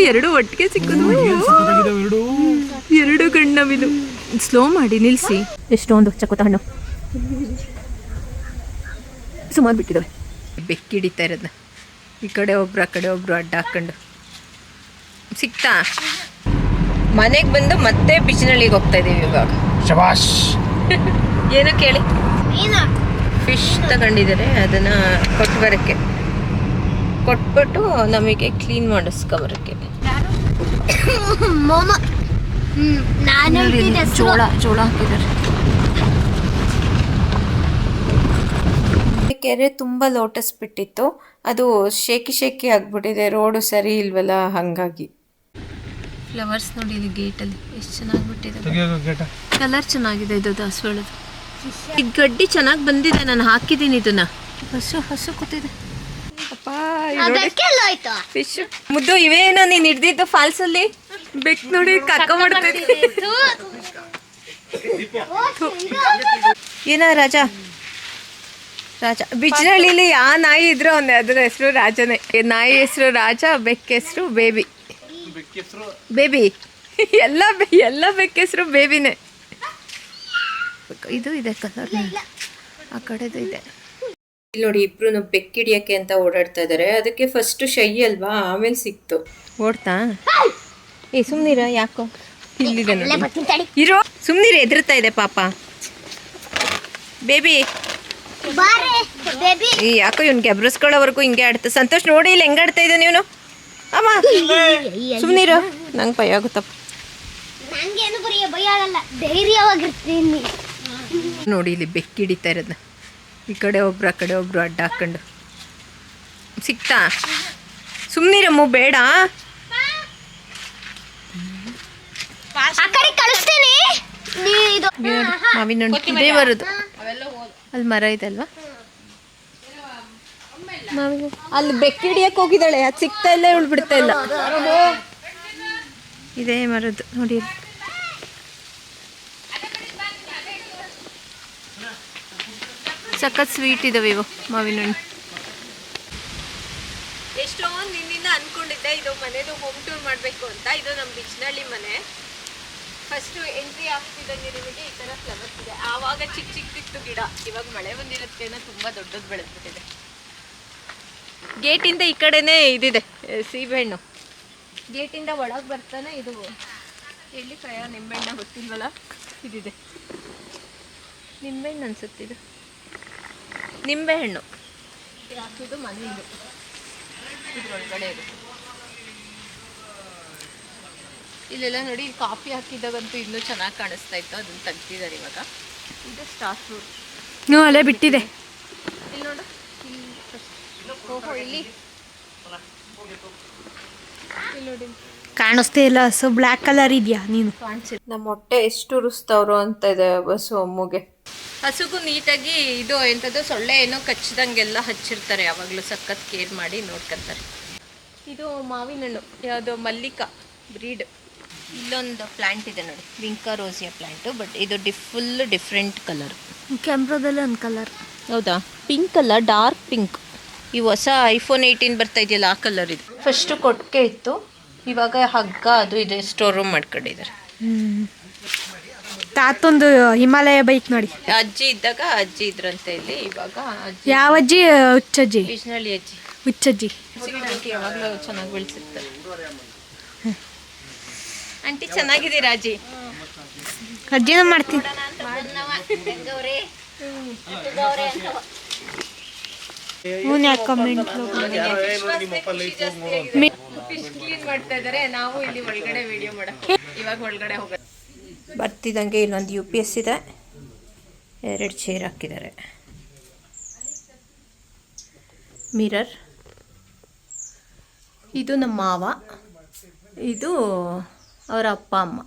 ಎರಡು ಒಟ್ಟಿಗೆ ಸಿಕ್ಕದು. ಎರಡು ಗಣ್ಣವಿದು. ಸ್ಲೋ ಮಾಡಿ ನಿಲ್ಲಿಸಿ. ಎಷ್ಟೊಂದು ಚಕೋತ ಹಣ್ಣು ಸುಮಾರು ಬಿಟ್ಟಿದ್ದಾವೆ. ಬೆಕ್ಕಿಡಿತಾ ಇರೋದು. ಈ ಕಡೆ ಒಬ್ರು ಆ ಕಡೆ ಒಬ್ರು ಅಡ್ಡ ಹಾಕೊಂಡು ಸಿಕ್ತಾ. ಮನೆಗೆ ಬಂದು ಮತ್ತೆ ಬಿಜಿನಳ್ಳಿಗೆ ಹೋಗ್ತಾ ಇದೀವಿ ಇವಾಗ. ಶಬಾಷ್. ಏನು ಕೇಳಿ. ಫಿಶ್ ತಗೊಂಡಿದ್ದಾರೆ, ಅದನ್ನ ಕೊಟ್ಟು ಬರೋಕ್ಕೆ, ಕೊಟ್ಬಿಟ್ಟು ನಮಗೆ ಕ್ಲೀನ್ ಮಾಡಿಸ್ಕೊಬರಕ್ಕೆ. ಜೋಳ ಜೋಳ ಹಾಕಿದ್ದಾರೆ. ಕೆರೆ ತುಂಬ ಲೋಟಸ್ ಬಿಟ್ಟಿತ್ತು, ಅದು ಶೇಕಿ ಆಗ್ಬಿಟ್ಟಿದೆ, ರೋಡು ಸರಿ ಇಲ್ವಲ್ಲ, ಹಾಗಾಗಿ. ಫ್ಲವರ್ಸ್ ನೋಡಿ ಇಲ್ಲಿ ಗೇಟಲ್ಲಿ ಎಷ್ಟು ಚೆನ್ನಾಗಿ ಬಿಟ್ಟಿದೆ. ಕಲರ್ ಚೆನ್ನಾಗಿದೆ ಇದು ದಾಸವಾಳದ್ದು. ಇದು ಗಡ್ಡಿ ಚೆನ್ನಾಗಿ ಬಂದಿದೆ, ನಾನು ಹಾಕಿದ್ದೀನಿ ಇದನ್ನ. ಹಸು ಕೂತಿದೆ. ಫಿಶ್ ಮುದ್ದು ಇವೇನ ನೀನ್ ಹಿಡ್ದಿದ್ದು ಫಾಲ್ಸ್ ಅಲ್ಲಿ. ಬೆಕ್ ನೋಡಿ ಕಕ್ಕ ಮಾಡ್ತಿದ್ದೆ. ಏನ ರಾಜ ರಾಜ ಬಿಜ್ನಳ್ಳಿಲಿ ಯಾವ ನಾಯಿ ಇದ್ರು ಅವನೇ, ಅದ್ರ ಹೆಸರು ರಾಜನೇ. ನಾಯಿ ಹೆಸರು ರಾಜ, ಬೆಕ್ಕ ಹೆಸರು ಬೇಬಿ. ಬೇಬಿ ಎಲ್ಲ ಬೆಕ್ಕ ಹೆಸರು ಬೇಬಿನೇ. ಇದು ಇದೆ ಕಲರ್, ಆ ಕಡೆದು ಇದೆ. ಇಲ್ಲಿ ನೋಡಿ ಇಬ್ರು ಬೆಕ್ಕಿಡಿಯಕ್ಕೆ ಅಂತ ಓಡಾಡ್ತಾ ಇದಾರೆ. ಅದಕ್ಕೆ ಫಸ್ಟ್ ಶೈ ಅಲ್ವಾ, ಆಮೇಲೆ ಸಿಕ್ತು. ಓಡ್ತಾ ಸುಮ್ನಿರ, ಯಾಕೋ ಇಲ್ಲಿದೆ ನೋಡಿ. ಇರೋ ಸುಮ್ನಿರ, ಎದುರ್ತಾ ಇದೆ ಪಾಪ. ಬೇಬಿ ಯಾಕೋ ಇವ್ನಿಗೆ ಎಬ್ರಿಸ್ಕೊಳ್ಳೋವರೆಗೂ ಹಿಂಗೆ ಆಡ್ತಾ. ಸಂತೋಷ್ ನೋಡಿ ಇಲ್ಲಿ ಹೆಂಗೆ ಆಡ್ತಾ ಇದ್ದಾನೆ ಇವನು. ಅಮ್ಮ ಸುಮ್ನಿರು, ನಂಗೆ ಭಯ ಆಗುತ್ತಪ್ಪ. ನೋಡಿ ಇಲ್ಲಿ ಬೆಕ್ಕಿಡಿತಾ ಇರೋದು. ಈ ಕಡೆ ಒಬ್ರು ಆ ಕಡೆ ಒಬ್ರು ಅಡ್ಡ ಹಾಕೊಂಡು ಸಿಕ್ತಾ. ಸುಮ್ನಿರಮ್ಮ, ಬೇಡ. ಮಾವಿನ ಹಣ್ಣು ಇದೇ ಬರೋದು. ಅಲ್ಲಿ ಮರ ಇದೆ ಅಲ್ವಾ, ಮಾವಿನ. ಅಲ್ಲಿ ಬೆಕ್ಕಿಡಿಯಕ್ಕೆ ಹೋಗಿದ್ದಾಳೆ, ಅದು ಸಿಗ್ತಾ ಇಲ್ಲ, ಇವಳು ಬಿಡ್ತಾ ಇಲ್ಲ. ಇದೇ ಮರದ್ದು ನೋಡಿ. ಸಖತ್ ಸ್ವೀಟ್ ಇದಾವೆ ಇವು ಮಾವಿನ ಹಣ್ಣು. ಎಷ್ಟೊಂದು ನಿನ್ನಿಂದ ಅನ್ಕೊಂಡಿದ್ದೆ ಇದು ಮನೆದು ಹೋಮ್ ಟೂರ್ ಮಾಡಬೇಕು ಅಂತ. ಇದು ನಮ್ಮ ಬಿಜ್ನಳ್ಳಿ ಮನೆ. ಫಸ್ಟು ಎಂಟ್ರಿ ಆಗ್ತಿದ್ದಂಗೆ ನಿಮಗೆ ಈ ಥರ ಫ್ಲವರ್ಸ್ ಇದೆ. ಆವಾಗ ಚಿಕ್ಕ ಗಿಡ, ಇವಾಗ ಮಳೆ ಬಂದಿರೋದಕ್ಕೇನೋ ತುಂಬ ದೊಡ್ಡದು ಬೆಳೆದ್ಬಿಟ್ಟಿದೆ. ಗೇಟಿಂದ ಈ ಕಡೆನೇ ಇದಿದೆ ಸೀಬೆಹಣ್ಣು. ಗೇಟಿಂದ ಒಳಗೆ ಬರ್ತಾನೆ ಇದು ಎಳ್ಳಿಕಾಯ ನಿಂಬೆಹಣ್ಣ ಗೊತ್ತಿಲ್ವಲ್ಲ, ಇದಿದೆ ನಿಂಬೆಹಣ್ಣು ಅನ್ಸುತ್ತಿದ್ದು. ನಿಂಬೆಹಣ್ಣು ಹಾಕಿದ್ದು ಮನೆ ಇದು, ಇದ್ರೊಳಗಡೆ ಇದೆ. ಇಲ್ಲೆಲ್ಲ ನೋಡಿ ಕಾಫಿ ಹಾಕಿದಾಗಂತೂ ಇನ್ನೂ ಚೆನ್ನಾಗಿ ಕಾಣಿಸ್ತಾ ಇತ್ತು, ಅದನ್ನು ತೆಗ್ದಿದ್ದಾರೆ ಇವಾಗ. ಇದು ಸ್ಟಾರ್ ಫ್ರೂಟ್. ಅಲ್ಲೇ ಬಿಟ್ಟಿದೆ. ಇಲ್ಲಿ ನೋಡು, ಓಹೋ ಇಲ್ಲಿ ನೋಡಿ ಕಾಣಿಸ್ತಾ ಇಲ್ಲ. ಸೊ ಬ್ಲ್ಯಾಕ್ ಕಲರ್ ಇದೆಯಾ ನೀನು ಕಾಣಿಸಿಲ್ಲ. ನಮ್ಮ ಹೊಟ್ಟೆ ಎಷ್ಟು ಉರಿಸ್ತವ್ರು ಅಂತ ಇದೆ ಬಸ್ಸು ಅಮ್ಮಗೆ. ಹಸುಗೂ ನೀಟಾಗಿ ಇದು ಎಂಥದ್ದು ಸೊಳ್ಳೆ ಏನೋ ಕಚ್ಚಿದಂಗೆಲ್ಲ ಹಚ್ಚಿರ್ತಾರೆ, ಯಾವಾಗಲೂ ಸಖತ್ ಕೇರ್ ಮಾಡಿ ನೋಡ್ಕೊತಾರೆ. ಇದು ಮಾವಿನ ಹಣ್ಣು, ಯಾವುದೋ ಮಲ್ಲಿಕಾ ಬ್ರೀಡ್. ಇಲ್ಲೊಂದು ಪ್ಲ್ಯಾಂಟ್ ಇದೆ ನೋಡಿ, ವಿಂಕಾ ರೋಸಿಯಾ ಪ್ಲ್ಯಾಂಟು. ಬಟ್ ಇದು ಫುಲ್ ಡಿಫ್ರೆಂಟ್ ಕಲರ್. ಕ್ಯಾಮ್ರಾದಲ್ಲಿ ಒಂದು ಕಲರ್. ಹೌದಾ? ಪಿಂಕ್ ಅಲ್ಲ, ಡಾರ್ಕ್ ಪಿಂಕ್. ಈ ಹೊಸ iPhone 18 ಬರ್ತಾ ಇದೆಯಲ್ಲ, ಆ ಕಲರ್ ಇದು. ಫಸ್ಟು ಕೊಟ್ಟಿಗೆ ಇತ್ತು, ಇವಾಗ ಹಗ್ಗ ಅದು ಇದೆ, ಸ್ಟೋರ್ ರೂಮ್ ಮಾಡ್ಕೊಂಡಿದ್ದಾರೆ. ತಾತೊಂದು ಹಿಮಾಲಯ ಬೈಕ್ ನೋಡಿ. ಅಜ್ಜಿ ಇದ್ದಾಗ ಅಜ್ಜಿ ಇದ್ರಂತೆ ಇಲ್ಲಿ. ಇವಾಗ ಅಜ್ಜಿ ಯಾವ ಅಜ್ಜಿ? ಹುಚ್ಚಜ್ಜಿ. ಬಿಜ್ನಳ್ಳಿ ಅಜ್ಜಿ. ಹುಚ್ಚಜ್ಜಿ ಆಂಟಿ ಯಾವಾಗಲೂ ಚೆನ್ನಾಗಿ ಬೆಳೆಸಿರ್ತಾರೆ. ಆಂಟಿ ಚೆನ್ನಾಗಿದ್ದೀರಾ ಅಜ್ಜಿ? ಅಜ್ಜಿನ ಮಾಡ್ತೀನಿ. ಫಿಶ್ ಕ್ಲೀನ್ ಮಾಡ್ತಾ ಇದ್ದಾರೆ, ನಾವು ಇಲ್ಲಿ ಒಳಗಡೆ ವಿಡಿಯೋ ಮಾಡಕ್ಕೆ. ಇವಾಗ ಒಳಗಡೆ ಹೋಗೋದು. ಬರ್ತಿದ್ದಂಗೆ ಇಲ್ಲೊಂದು UPS ಇದೆ, 2 ಚೇರ್ ಹಾಕಿದ್ದಾರೆ, ಮಿರರ್. ಇದು ನಮ್ಮ ಮಾವ, ಇದು ಅವರ ಅಪ್ಪ ಅಮ್ಮ.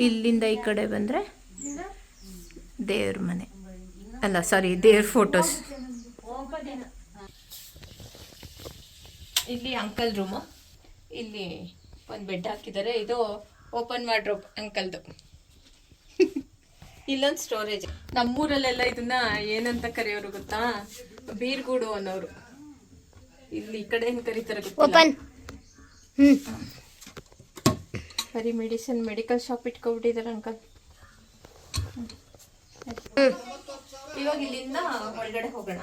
ಇಲ್ಲಿಂದ ಈ ಕಡೆ ಬಂದರೆ ದೇವ್ರ ಮನೆ, ಅಲ್ಲ ಸಾರಿ ದೇವ್ರ ಫೋಟೋಸ್. ಇಲ್ಲಿ ಅಂಕಲ್ ರೂಮು. ಇಲ್ಲಿ ಒಂದು ಬೆಡ್ ಹಾಕಿದ್ದಾರೆ, ಇದು ಓಪನ್ ವಾರ್ಡ್ರೋಬ್ ಅಂಕಲ್ದು. ಇಲ್ಲೊಂದು ಸ್ಟೋರೇಜ್. ನಮ್ಮೂರಲ್ಲೆಲ್ಲ ಇದನ್ನ ಏನಂತ ಕರೆಯೋರು ಗೊತ್ತಾ? ಬೀರ್ಗೂಡು ಅನ್ನೋರು. ಇಲ್ಲಿ ಈ ಕಡೆ ಏನು ಕರೀತಾರೆ ಗೊತ್ತಿಲ್ಲ. ಬರೀ ಮೆಡಿಕಲ್ ಶಾಪ್ ಇಟ್ಕೊಬಿಟ್ಟಿದ್ದಾರೆ ಅಂಕಲ್. ಇವಾಗ ಇಲ್ಲಿಂದ ಒಳಗಡೆ ಹೋಗೋಣ.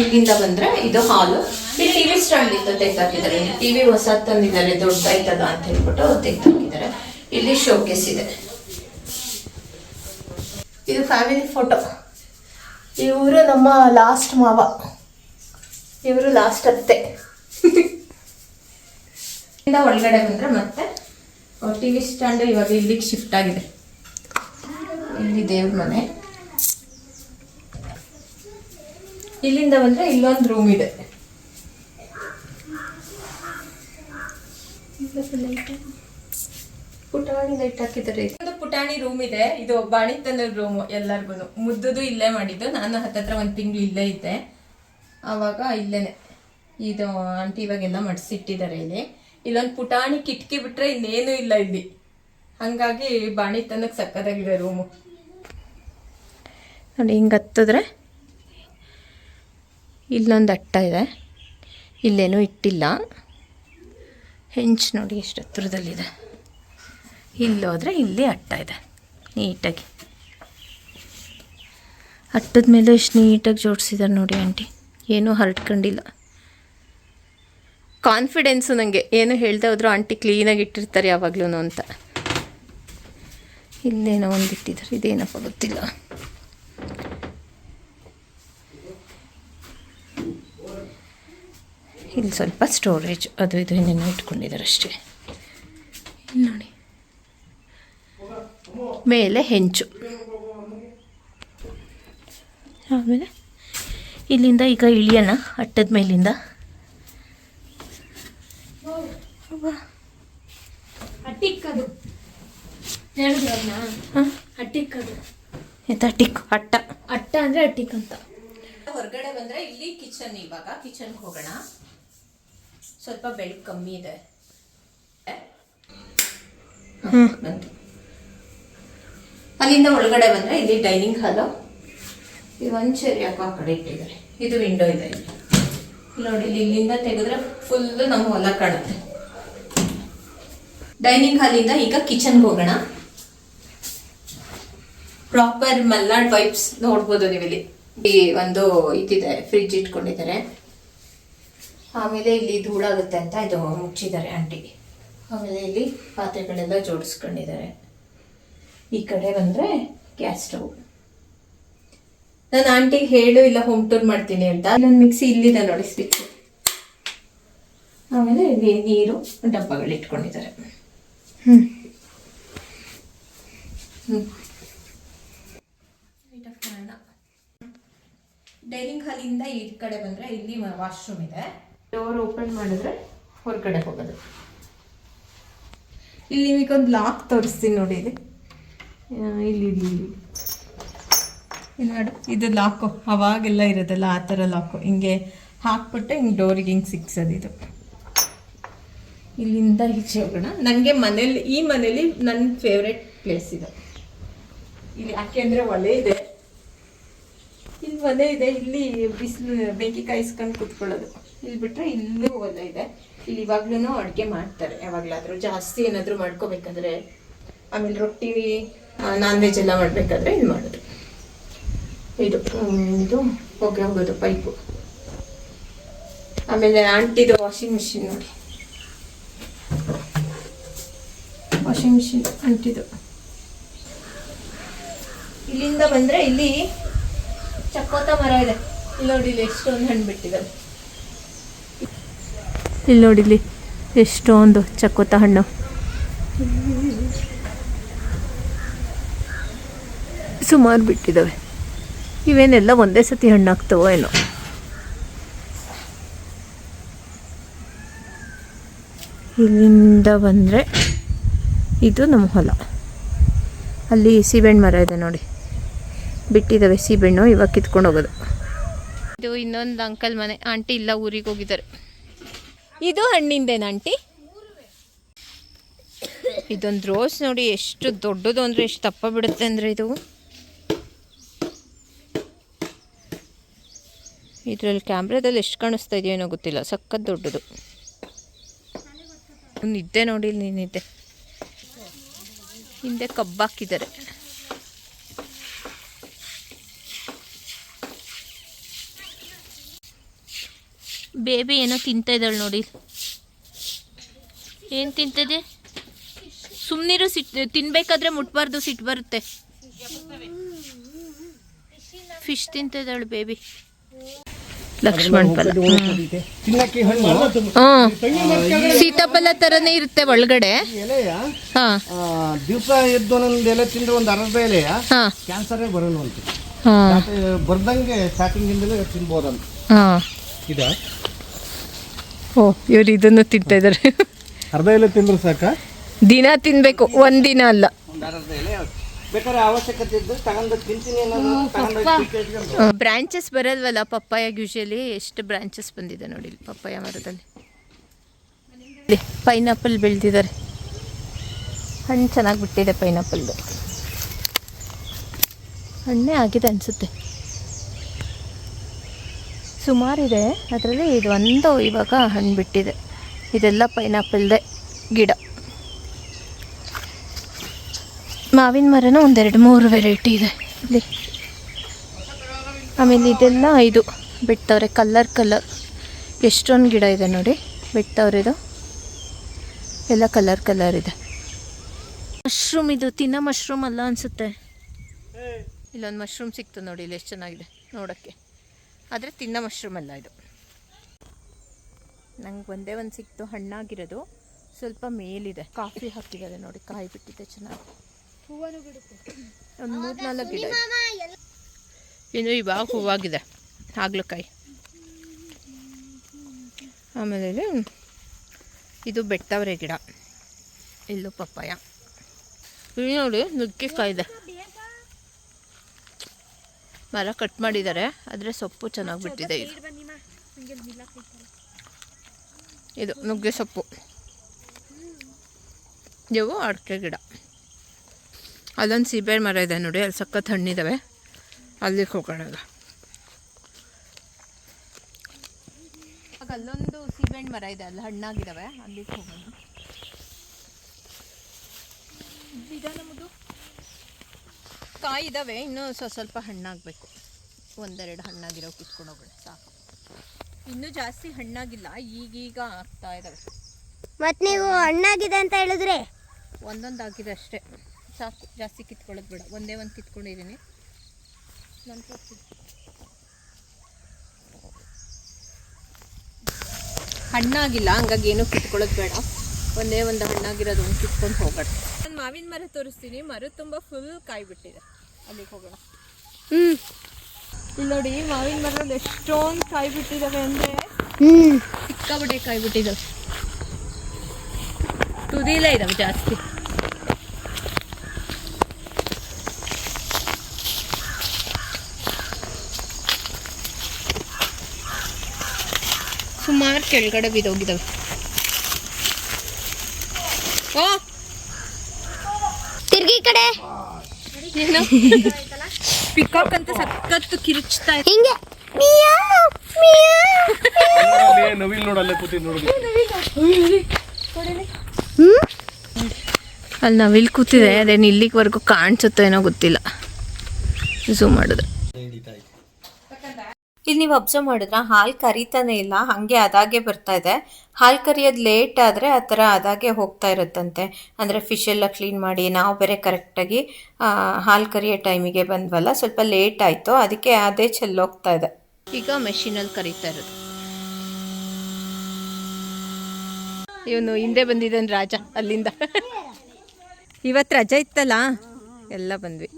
ಇಲ್ಲಿಂದ ಬಂದ್ರೆ ಇದು ಹಾಲು. ಇಲ್ಲಿ ಟಿವಿ ಸ್ಟ್ಯಾಂಡ್ ಇತ್ತು, ತೆಗ್ದಾಕಿದ್ದಾರೆ. ಟಿವಿ ಹೊಸ ತಂದಿದ್ದಾರೆ, ದೊಡ್ಡದಾಯ್ತದ ಅಂತ ಹೇಳ್ಬಿಟ್ಟು ತೆಗ್ದಾಕಿದ್ದಾರೆ. ಇಲ್ಲಿ ಶೋಕೇಸ್ ಇದೆ. ಇದು ಫ್ಯಾಮಿಲಿ ಫೋಟೋ. ಇವರು ನಮ್ಮ ಲಾಸ್ಟ್ ಮಾವ, ಇವರು ಲಾಸ್ಟ್ ಅತ್ತೆ. ಒಳಗಡೆ ಬಂದ್ರೆ ಮತ್ತೆ ಟಿವಿ ಸ್ಟ್ಯಾಂಡ್ ಇವಾಗ ಇಲ್ಲಿಗೆ ಶಿಫ್ಟ್ ಆಗಿದೆ. ಇಲ್ಲಿ ದೇವ್ರ ಮನೆ. ಇಲ್ಲಿಂದ ಬಂದ್ರೆ ಇಲ್ಲೊಂದು ರೂಮ್ ಇದೆ. ಪುಟಾಣಿ ಲೈಟ್ ಹಾಕಿದ್ದಾರೆ. ಒಂದು ಪುಟಾಣಿ ರೂಮ್ ಇದೆ. ಇದು ಬಾಣಿತನ ರೂಮ್. ಎಲ್ಲರಿಗೂ ಮುದ್ದುದು ಇಲ್ಲೇ ಮಾಡಿದ್ದು. ನಾನು ಹತ್ತತ್ರ ಒಂದು ತಿಂಗಳು ಇಲ್ಲೇ ಇದ್ದೆ. ಆವಾಗ ಇಲ್ಲೇನೆ ಇದು ಆಂಟಿ ಇವಾಗೆಲ್ಲ ಮಡ್ಸಿಟ್ಟಿದ್ದಾರೆ. ಇಲ್ಲೊಂದು ಪುಟಾಣಿ ಕಿಟಕಿ ಬಿಟ್ರೆ ಇನ್ನೇನು ಇಲ್ಲ ಇಲ್ಲಿ. ಹಂಗಾಗಿ ಬಾಣಿತನಕ್ಕೆ ಸಕ್ಕದಾಗಿದೆ ರೂಮು. ನೋಡಿ ಹಿಂಗೆ ಹತ್ತಿದ್ರೆ ಇಲ್ಲೊಂದು ಅಟ್ಟ ಇದೆ. ಇಲ್ಲೇನೂ ಇಟ್ಟಿಲ್ಲ. ಹೆಂಚು ನೋಡಿ ಎಷ್ಟು ಹತ್ರದಲ್ಲಿದೆ. ಇಲ್ಲೋದ್ರೆ ಇಲ್ಲಿ ಅಟ್ಟ ಇದೆ ನೀಟಾಗಿ. ಅಟ್ಟದ ಮೇಲೆ ಎಷ್ಟು ನೀಟಾಗಿ ಜೋಡಿಸಿದ್ದಾರೆ ನೋಡಿ ಆಂಟಿ. ಏನೂ ಹರಡ್ಕೊಂಡಿಲ್ಲ. ಕಾನ್ಫಿಡೆನ್ಸು ನನಗೆ. ಏನು ಹೇಳ್ದೆ ಹೋದ್ರು ಆಂಟಿ ಕ್ಲೀನಾಗಿ ಇಟ್ಟಿರ್ತಾರೆ ಯಾವಾಗಲೂ ಅಂತ. ಇಲ್ಲೇನೋ ಒಂದು ಇಟ್ಟಿದ್ದಾರೆ, ಇದೇನಪ್ಪ ಗೊತ್ತಿಲ್ಲ. ಇಲ್ಲಿ ಸ್ವಲ್ಪ ಸ್ಟೋರೇಜ್ ಅದು ಇದು ಏನೇನೋ ಇಟ್ಕೊಂಡಿದ್ದಾರೆ ಅಷ್ಟೇ. ಇಲ್ಲಿ ನೋಡಿ ಮೇಲೆ ಹೆಂಚು. ಆಮೇಲೆ ಇಲ್ಲಿಂದ ಈಗ ಇಳಿಯೋಣ ಅಟ್ಟದ ಮೇಲಿಂದ. ಅಟ್ಟಿಕ್ಕದು ಅಟ್ಟಿಕ್ಕದು ಟಿಕ್ ಅಟ್ಟ. ಅಟ್ಟ ಅಂದರೆ ಅಟ್ಟಿಕ್ ಅಂತ. ಹೊರಗಡೆ ಬಂದರೆ ಇಲ್ಲಿ ಕಿಚನ್. ಇವಾಗ ಕಿಚನ್ಗೆ ಹೋಗೋಣ. ಸ್ವಲ್ಪ ಬೆಳಕು ಕಮ್ಮಿ ಇದೆ. ಅಲ್ಲಿಂದ ಒಳಗಡೆ ಬಂದರೆ ಇಲ್ಲಿ ಡೈನಿಂಗ್ ಹಾಲು. ಇದು ಒಂದು ಚೇರ್ ಯಾಕೋ ಆ ಕಡೆ ಇಟ್ಟಿದ್ದಾರೆ. ಇದು ವಿಂಡೋ ಇದೆ ಇಲ್ಲಿ ನೋಡಿ. ಇಲ್ಲಿಂದ ತೆಗೆದ್ರೆ ಫುಲ್ಲು ನಮ್ಮ ಹೊಲ ಕಾಣುತ್ತೆ. ಡೈನಿಂಗ್ ಹಾಲಿಂದ ಈಗ ಕಿಚನ್ಗೆ ಹೋಗೋಣ. ಪ್ರಾಪರ್ ಮಲ್ನಾಡ್ ವೈಬ್ಸ್ ನೋಡ್ಬೋದು ನೀವಿಲ್ಲಿ. ಈ ಒಂದು ಇದಿದೆ, ಫ್ರಿಡ್ಜ್ ಇಟ್ಕೊಂಡಿದ್ದಾರೆ. ಆಮೇಲೆ ಇಲ್ಲಿ ಧೂಳಾಗುತ್ತೆ ಅಂತ ಇದು ಮುಚ್ಚಿದ್ದಾರೆ ಆಂಟಿ. ಆಮೇಲೆ ಇಲ್ಲಿ ಪಾತ್ರೆಗಳೆಲ್ಲ ಜೋಡಿಸ್ಕೊಂಡಿದ್ದಾರೆ. ಈ ಕಡೆ ಬಂದರೆ ಗ್ಯಾಸ್ ಸ್ಟವ್. ನಾನು ಆಂಟಿಗೆ ಹೇಳು ಇಲ್ಲ ಹೋಮ್ ಟೂರ್ ಮಾಡ್ತೀನಿ ಅಂತ. ನನ್ನ ಮಿಕ್ಸಿ ಇಲ್ಲಿದೆ ನೋಡಿ, ಸ್ವಿಚ್. ಆಮೇಲೆ ಇಲ್ಲಿ ನೀರು ಡಬ್ಬಗಳು ಇಟ್ಕೊಂಡಿದ್ದಾರೆ. ಡೈನಿಂಗ್ ಹಾಲಿಂದ ಈ ಕಡೆ ಬಂದರೆ ಇಲ್ಲಿ ವಾಶ್ರೂಮ್ ಇದೆ. ಡೋರ್ ಓಪನ್ ಮಾಡಿದ್ರೆ ಹೊರಗಡೆ ಹೋಗೋದು. ಇಲ್ಲಿ ನಿಮಗೊಂದು ಲಾಕ್ ತೋರಿಸ್ತೀನಿ ನೋಡಿ. ಇಲ್ಲಿ ಇಲ್ಲಿ ನೋಡಿ, ಇದು ಲಾಕು ಅವಾಗೆಲ್ಲ ಇರೋದಲ್ಲ ಆ ಥರ ಲಾಕು. ಹಿಂಗೆ ಹಾಕ್ಬಿಟ್ಟು ಹಿಂಗೆ ಡೋರಿಗೆ ಹಿಂಗೆ ಸಿಕ್ಸೋದು. ಇದು ಇಲ್ಲಿಂದ ಈಚೆ ಹೋಗೋಣ. ನನಗೆ ಮನೇಲಿ, ಈ ಮನೇಲಿ ನನ್ನ ಫೇವ್ರೆಟ್ ಪ್ಲೇಸ್ ಇದು. ಇಲ್ಲಿ ಯಾಕೆ ಅಂದರೆ ಒಲೆ ಇದೆ. ಇಲ್ಲಿ ಒಲೆ ಇದೆ. ಇಲ್ಲಿ ಬಿಸಿಲು ಬೆಂಕಿ ಕಾಯಿಸ್ಕೊಂಡು ಕೂತ್ಕೊಳ್ಳೋದು. ಇಲ್ಲಿ ಬಿಟ್ಟರೆ ಇಲ್ಲೂ ಒಲೆ ಇದೆ. ಇಲ್ಲಿ ಇವಾಗ್ಲೂ ಅಡುಗೆ ಮಾಡ್ತಾರೆ. ಯಾವಾಗಲಾದರೂ ಜಾಸ್ತಿ ಏನಾದರೂ ಮಾಡ್ಕೋಬೇಕಾದ್ರೆ, ಆಮೇಲೆ ರೊಟ್ಟಿ ನಾನ್ ವೆಜ್ ಎಲ್ಲ ಮಾಡಬೇಕಾದ್ರೆ ಇಲ್ಲಿ ಮಾಡೋದು. ಇದು ಹೊಗೆ ಹೋಗೋದು ಪೈಪು. ಆಮೇಲೆ ಆಂಟಿದು ವಾಷಿಂಗ್ ಮಿಷಿನ್ ನೋಡಿ. ವಾಷಿಂಗ್ ಮಿಷಿನ್ ಆಂಟಿದು. ಇಲ್ಲಿಂದ ಬಂದರೆ ಇಲ್ಲಿ ಚಕ್ಕೋತ ಮರ ಇದೆ. ಇಲ್ಲಿ ನೋಡಿ, ಇಲ್ಲಿ ಎಷ್ಟೊಂದು ಹಣ್ಣು ಬಿಟ್ಟಿದ್ದಾರೆ. ಇಲ್ಲಿ ನೋಡಿ, ಇಲ್ಲಿ ಎಷ್ಟೊಂದು ಚಕ್ಕೋತ ಹಣ್ಣು. ಸುಮಾರು ಬಿಟ್ಟಿದ್ದಾವೆ. ಇವೇನೆಲ್ಲ ಒಂದೇ ಸತಿ ಹಣ್ಣಾಗ್ತವೋ ಏನೋ. ಇಲ್ಲಿಂದ ಬಂದರೆ ಇದು ನಮ್ಮ ಹೊಲ. ಅಲ್ಲಿ ಸೀಬೆಹಣ್ಣು ಮರ ಇದೆ ನೋಡಿ, ಬಿಟ್ಟಿದ್ದಾವೆ ಸೀಬೆಹಣ್ಣು. ಇವಾಗ ಕಿತ್ಕೊಂಡು ಹೋಗೋದು. ಇದು ಇನ್ನೊಂದು ಅಂಕಲ್ ಮನೆ. ಆಂಟಿ ಇಲ್ಲ, ಊರಿಗೆ ಹೋಗಿದ್ದಾರೆ. ಇದು ಹಣ್ಣಿಂದೇನ ಆಂಟಿ? ಇದೊಂದು ರೋಸ್ ನೋಡಿ, ಎಷ್ಟು ದೊಡ್ಡದು ಅಂದರೆ ಎಷ್ಟು ದಪ್ಪ ಬಿಡುತ್ತೆ ಅಂದರೆ ಇದು. ಇದರಲ್ಲಿ ಕ್ಯಾಮ್ರಾದಲ್ಲಿ ಎಷ್ಟು ಕಾಣಿಸ್ತಾ ಇದೆಯೋ ಏನೋ ಗೊತ್ತಿಲ್ಲ, ಸಖತ್ ದೊಡ್ಡದು. ನಿದ್ದೆ ನೋಡಿ ನೀನಿದ್ದೆ. ಹಿಂದೆ ಕಬ್ಬಾಕಿದ್ದಾರೆ. ಬೇಬಿ ಏನೋ ತಿಂತ ಇದ್ದಾಳೆ ನೋಡಿ. ಏನು ತಿಂತದೆ? ಸುಮ್ಮನಿರು, ತಿನ್ಬೇಕಾದ್ರೆ ಮುಟ್ಬಾರ್ದು, ಸಿಟ್ಟು ಬರುತ್ತೆ. Fish ತಿಂತಿದ್ದಾಳೆ baby. ಲಕ್ಷ್ಮಣ್ ಫಲ. ಸೀತಾಫಲ ತರನೇ ಇರುತ್ತೆ ಒಳಗಡೆ. ದಿವಸ ಎದ್ದು ಒಂದೊಂದು ಎಲೆ ತಿಂದ್ರೆ ಒಂದು ಅರ್ಧ ಎಲೆಯ ಕ್ಯಾನ್ಸರೇ ಬರಲ್ವಂತೆ. ಬರ್ದಂಗೆ ಸ್ಟಾರ್ಟಿಂಗ್ ಇಂದಲೇ ತಿನ್ಬೋದಂತ. ಇದ ಓ, ಇವ್ರು ಇದನ್ನು ತಿಂತಾ ಇದ್ದಾರೆ. ಅರ್ಧ ಎಲೆ ತಿಂದ್ರೆ ಸಾಕ? ದಿನ ತಿನ್ಬೇಕು, ಒಂದಿನ ಅಲ್ಲ. ಒಂದು ಅರ್ಧ ಎಲೆ ಬೇಕಾದ್ರೆ ಅವಶ್ಯಕತೆ ಇದ್ದು ತಗೊಂಡು ತಿಂತೀನಿ ಅನ್ನೋದು. ಬ್ರಾಂಚಸ್ ಬರೋದ್ವಲ್ಲ ಪಪ್ಪಾಯಾಗ. ಯೂಶಲಿ ಎಷ್ಟು ಬ್ರಾಂಚಸ್ ಬಂದಿದೆ ನೋಡಿ ಇಲ್ಲಿ ಪಪ್ಪಾಯ ಮರದಲ್ಲಿ. ಪೈನಾಪಲ್ ಬೆಳೆದಿದ್ದಾರೆ. ಹಣ್ಣು ಚೆನ್ನಾಗಿ ಬಿಟ್ಟಿದೆ ಪೈನಾಪಲ್ದು. ಹಣ್ಣೇ ಆಗಿದೆ ಅನಿಸುತ್ತೆ. ಸುಮಾರಿದೆ ಅದರಲ್ಲಿ. ಇದು ಒಂದು ಇವಾಗ ಹಣ್ಣು ಬಿಟ್ಟಿದೆ. ಇದೆಲ್ಲ ಪೈನಾಪಲ್ದೆ ಗಿಡ. ಮಾವಿನ ಮರನೂ ಒಂದೆರಡು ಮೂರು ವೆರೈಟಿ ಇದೆ ಇಲ್ಲಿ. ಆಮೇಲೆ ಇದೆಲ್ಲ ಇದು ಬಿಡ್ತವ್ರೆ ಕಲರ್. ಎಷ್ಟೊಂದು ಗಿಡ ಇದೆ ನೋಡಿ ಬಿಡ್ತವ್ರೆ. ಇದು ಎಲ್ಲ ಕಲರ್ ಇದೆ. ಮಶ್ರೂಮ್, ಇದು ತಿನ್ನೋ ಮಶ್ರೂಮ್ ಅಲ್ಲ ಅನಿಸುತ್ತೆ. ಇಲ್ಲೊಂದು ಮಶ್ರೂಮ್ ಸಿಕ್ತು ನೋಡಿ, ಇಲ್ಲಿ ಎಷ್ಟು ಚೆನ್ನಾಗಿದೆ ನೋಡೋಕ್ಕೆ. ಆದರೆ ತಿನ್ನೋ ಮಶ್ರೂಮ್ ಅಲ್ಲ ಇದು. ನಂಗೆ ಒಂದೇ ಒಂದು ಸಿಕ್ತು ಹಣ್ಣಾಗಿರೋದು, ಸ್ವಲ್ಪ ಮೇಲಿದೆ. ಕಾಫಿ ಹಾಕಿದ್ದಾರೆ ನೋಡಿ, ಕಾಯಿ ಬಿಟ್ಟಿದೆ ಚೆನ್ನಾಗಿ. ಒಂದು 3-4 ಗಿಡ ಇನ್ನು ಇವಾಗ ಹೂವಾಗಿದೆ, ಹಾಗಲಕಾಯಿ. ಆಮೇಲೆ ಇದು ಬೆಟ್ಟವರೆ ಗಿಡ. ಇಲ್ಲೂ ಪಪ್ಪಾಯ. ಇಲ್ಲಿ ನೋಡಿ ನುಗ್ಗೆಕಾಯಿ ಇದೆ. ಮರ ಕಟ್ ಮಾಡಿದ್ದಾರೆ, ಆದರೆ ಸೊಪ್ಪು ಚೆನ್ನಾಗಿ ಬಿಟ್ಟಿದೆ. ಇದು ನುಗ್ಗೆ ಸೊಪ್ಪು. ಇವು ಅಡಿಕೆ ಗಿಡ. ಅಲ್ಲೊಂದು ಸೀಬೆ ಮರ ಇದೆ ನೋಡಿ, ಅಲ್ಲಿ ಸಖತ್ ಹಣ್ಣಿದ್ದಾವೆ. ಅಲ್ಲಿಗೆ ಹೋಗೋಣ. ಆಗ ಅಲ್ಲೊಂದು ಸೀಬೆಹಣ್ಣು ಮರ ಇದೆ, ಅಲ್ಲಿ ಹಣ್ಣಾಗಿದ್ದಾವೆ. ಅಲ್ಲಿಗೆ ಹೋಗೋಣ. ಇದೆ ನಮ್ಮದು. ಕಾಯಿ ಇದ್ದಾವೆ, ಇನ್ನೂ ಸ್ವಲ್ಪ ಹಣ್ಣಾಗಬೇಕು. ಒಂದೆರಡು ಹಣ್ಣಾಗಿರೋ ಕಿತ್ಕೊಂಡು ಹೋಗೋಣ ಸಾಕು. ಇನ್ನೂ ಜಾಸ್ತಿ ಹಣ್ಣಾಗಿಲ್ಲ, ಈಗೀಗ ಆಗ್ತಾ ಇದ್ದಾವೆ. ಮತ್ತು ನೀವು ಹಣ್ಣಾಗಿದೆ ಅಂತ ಹೇಳಿದ್ರೆ ಒಂದೊಂದು ಆಗಿದೆ ಅಷ್ಟೇ, ಸಾಕು. ಜಾಸ್ತಿ ಕಿತ್ಕೊಳ್ಳೋದು ಬೇಡ. ಒಂದೇ ಒಂದು ಕಿತ್ಕೊಂಡಿದ್ದೀನಿ. ನಂತರ ಹಣ್ಣಾಗಿಲ್ಲ, ಹಂಗಾಗಿ ಏನೂ ಕಿತ್ಕೊಳ್ಳೋದು ಬೇಡ. ಒಂದೇ ಒಂದು ಹಣ್ಣಾಗಿರೋದು ಒಂದು ಕಿತ್ಕೊಂಡು ಹೋಗೋಣ. ನಾನು ಮಾವಿನ ಮರ ತೋರಿಸ್ತೀನಿ. ಮರ ತುಂಬ ಫುಲ್ ಕಾಯಿ ಬಿಟ್ಟಿದೆ. ಅಲ್ಲಿಗೆ ಹೋಗೋಣ. ಇಲ್ಲಿ ನೋಡಿ, ಮಾವಿನ ಮರದಲ್ಲಿ ಎಷ್ಟೊಂದು ಕಾಯಿ ಬಿಟ್ಟಿದ್ದಾವೆ ಅಂದರೆ ಸಿಕ್ಕಾಪಟ್ಟೆ ಕಾಯಿ ಬಿಟ್ಟಿದ್ದಾವೆ. ತುದಿಲೇ ಇದಾವೆ ಜಾಸ್ತಿ. ಸುಮಾರು ಕೆಳಗಡೆ ಬಿದ್ದೋಗಿದ್ದಾವೆ. ಓ ತಿರ್ಗಿ ಕಡೆ ಏನೋ ಪಿಕಾಕ್ ಅಂತ ಸಖತ್ತು ಕಿರುಚ್ತಾ ಇದೆ. ಹಿಂಗೆ ನವಿಲ್ ನೋಡಲ್ಲೇ ಕೂತಿ ನೋಡಿ. ಅಲ್ಲಿ ನವಿಲ್ ಕೂತಿದೆ. ಅದೇನು ಇಲ್ಲಿವರೆಗೂ ಕಾಣಿಸುತ್ತೋ ಏನೋ ಗೊತ್ತಿಲ್ಲ, ಝೂಮ್ ಮಾಡಿದ್ರೆ. ಇಲ್ಲಿ ನೀವು ಅಬ್ಸರ್ವ್ ಮಾಡಿದ್ರೆ ಹಾಲು ಕರಿತಾನೆ ಇಲ್ಲ, ಹಾಗೆ ಅದಾಗೆ ಬರ್ತಾ ಇದೆ. ಹಾಲು ಕರಿಯೋದು ಲೇಟ್ ಆದರೆ ಆ ಥರ ಅದಾಗೆ ಹೋಗ್ತಾ ಇರುತ್ತಂತೆ. ಅಂದರೆ ಫಿಶ್ ಎಲ್ಲ ಕ್ಲೀನ್ ಮಾಡಿ ನಾವು ಬೇರೆ ಕರೆಕ್ಟಾಗಿ ಹಾಲು ಕರಿಯೋ ಟೈಮಿಗೆ ಬಂದ್ವಲ್ಲ, ಸ್ವಲ್ಪ ಲೇಟ್ ಆಯಿತು, ಅದಕ್ಕೆ ಅದೇ ಚೆಲ್ಲೋಗ್ತಾ ಇದೆ. ಈಗ ಮೆಷಿನಲ್ಲಿ ಕರೀತಾ ಇರೋದು. ಇವನು ಹಿಂದೆ ಬಂದಿದ್ದಾನೆ ರಾಜ ಅಲ್ಲಿಂದ. ಇವತ್ತು ರಜೆ ಇತ್ತಲ್ಲ, ಎಲ್ಲ ಬಂದ್ವಿ.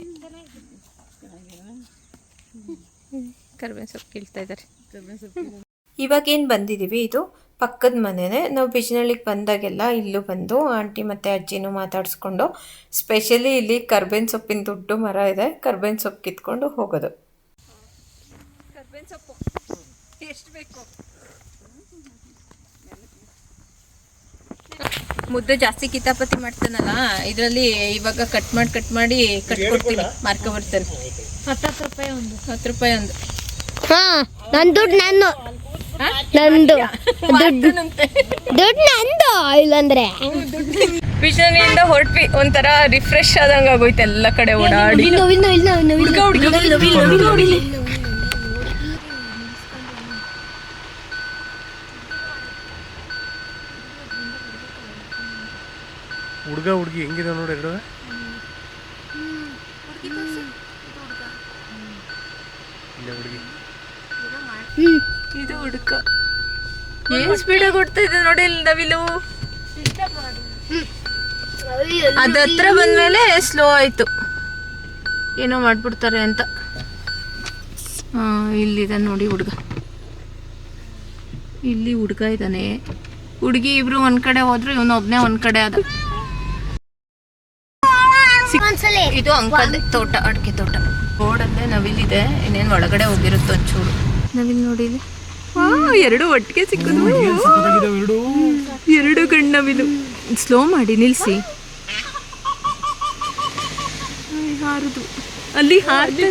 ಕರ್ಬೇವಿನ ಸೊಪ್ಪು ಕೀಳ್ತಾ ಇದ್ದಾರೆ. ಇವಾಗೇನು ಬಂದಿದ್ದೀವಿ, ಇದು ಪಕ್ಕದ ಮನೆಯೇ. ನಾವು ಬಿಜನಳ್ಳಿಗೆ ಬಂದಾಗೆಲ್ಲ ಇಲ್ಲೂ ಬಂದು ಆಂಟಿ ಮತ್ತು ಅಜ್ಜಿನೂ ಮಾತಾಡಿಸ್ಕೊಂಡು ಸ್ಪೆಷಲಿ ಇಲ್ಲಿ ಕರ್ಬೇವಿನ ಸೊಪ್ಪಿನ ದೊಡ್ಡ ಮರ ಇದೆ, ಕರ್ಬೇವಿನ ಸೊಪ್ಪು ಕಿತ್ಕೊಂಡು ಹೋಗೋದು. ಕರ್ಬೇವಿನ ಸೊಪ್ಪು ಎಷ್ಟು ಬೇಕು? ಮುದ್ದೆ ಜಾಸ್ತಿ ಕಿತಾಪತಿ ಮಾಡ್ತಾನಲ್ಲ, ಇದರಲ್ಲಿ ಇವಾಗ ಕಟ್ ಮಾಡಿ ಕಟ್ಕೊಡ್ತೀನಿ. ಮಾರ್ಕ ಬರ್ತಾನೆ. 10 ರೂಪಾಯಿ ಒಂದು. 10 ರೂಪಾಯಿ ಒಂದು. ಹಾ, ನನ್ನ ದುಡ್ಡು ನಾನು ನಂದು ದುಡ್ಡು ನಂದು ಇಲ್ಲಂದ್ರೆ ಬಿಜ್ನಳ್ಳಿಯಿಂದ ಹೊರಟ್ವಿ, ಒಂಥರ ರಿಫ್ರೆಶ್ ಆದಂಗೆ ಆಗೋಯ್ತು ಎಲ್ಲ ಕಡೆ ಓಡಾಡಿ. ಹುಡುಗ ಹುಡುಗಿ ಹೆಂಗಿದೆ ನೋಡಿ ಎರಡು. ಇದು ಹುಡುಕ ಏನ್ ಸ್ಪೀಡಾಗಿ ಓಡ್ತಾ ಇದೆ ನೋಡಿ ಇಲ್ಲಿ ನವಿಲು. ಅದ ಹತ್ರ ಬಂದ್ಮೇಲೆ ಸ್ಲೋ ಆಯ್ತು, ಏನೋ ಮಾಡ್ಬಿಡ್ತಾರೆ ಅಂತ. ಇಲ್ಲಿದೆ ನೋಡಿ ಹುಡುಗ, ಇಲ್ಲಿ ಹುಡುಗ ಇದ್ದಾನೆ, ಹುಡುಗಿ ಇಬ್ರು ಒಂದ್ ಕಡೆ ಹೋದ್ರು, ಇವನು ಒಬ್ನೇ ಒಂದ್ ಕಡೆ ಆದ. ಇದು ಅಂಕಲ್ ತೋಟ, ಅಡಿಕೆ ತೋಟ. ರೋಡಲ್ಲೇ ನವಿಲಿದೆ, ಇನ್ನೇನು ಒಳಗಡೆ ಹೋಗಿರುತ್ತೆ ಒಂಚೂರು. ನವಿಲ್ ನೋಡಿ ಇಲ್ಲಿ, ಎರಡು ಒಟ್ಟಿಗೆ ಸಿಕ್ಕದು, ಎರಡು ಗಂಡವಿಲು. ಸ್ಲೋ ಮಾಡಿ ನಿಲ್ಸಿ. ಹಾರುದು ಅಲ್ಲಿ ಹಾರ್ತಾ